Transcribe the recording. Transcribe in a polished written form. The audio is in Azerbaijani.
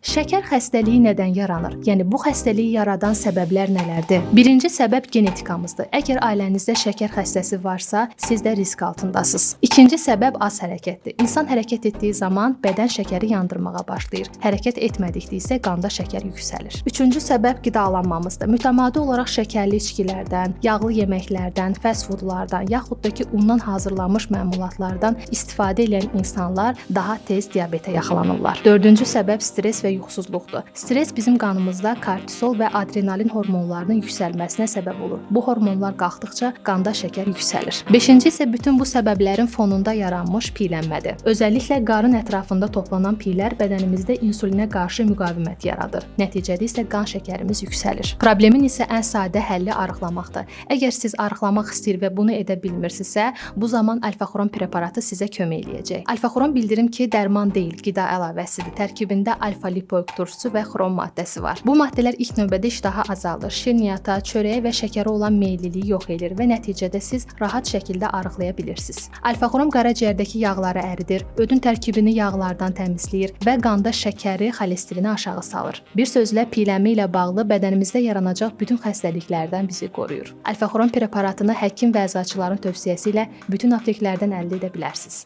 Şəkər xəstəliyi nədən yaranır? Yəni bu xəstəliyi yaradan səbəblər nələrdir? Birinci səbəb genetikamızdır. Əgər ailənizdə şəkər xəstəsi varsa, siz də risk altındasınız. İkinci səbəb az hərəkətdir. İnsan hərəkət etdiyi zaman bədən şəkəri yandırmağa başlayır. Hərəkət etmədikdə isə qanda şəkər yüksəlir. Üçüncü səbəb qidalanmamızdır. Mütəmadi olaraq şəkərli içkilərdən, yağlı yeməklərdən, fast foodlardan, yaxud da ki undan hazırlanmış məmulatlardan istifadə edən insanlar daha tez diabetə yaxalanırlar. Dördüncü səbəb stres və yuxusuzluqdur. Stres bizim qanımızda kortizol və adrenalin hormonlarının yüksəlməsinə səbəb olur. Bu hormonlar qalxdıqca qanda şəkər yüksəlir. Beşinci isə bütün bu səbəblərin fonunda yaranmış piylənmədir. Özəlliklə qarın ətrafında toplanan piylər bədənimizdə insulinə qarşı müqavimət yaradır. Nəticədə isə qan şəkərimiz yüksəlir. Problemin isə ən sadə həlli arıqlamaqdır. Əgər siz arıqlamaq istəyir və bunu edə bilmirsinizsə, bu zaman alfa-xoron preparatı sizə kömək eləyəcək. Alfa-xoron bildirim ki, dərman deyil, qida əlavəsidir. Tərkibində alfa-lipoik turşusu və xrom maddəsi var. Bu maddələr ilk növbədə iştahı azaldır, şirniyyata, çörəyə və şəkərə olan meylliliyi yox edir və nəticədə siz rahat şəkildə arıqlaya bilirsiniz. Alfa-xoron qaraciyərdəki yağları əridir, ödün tərkibini yağlardan təmizləyir və qanda şəkəri, xolesterini aşağı salır. Bir sözlə piylənmə ilə bağlı bədənimizdə yaranacaq bütün xəstəliklərdən bizi qoruyur. Alfa-xoron preparatını həkim və əczaçıların tövsiyəsi ilə bütün apteklərdən əldə edə bilərsiniz.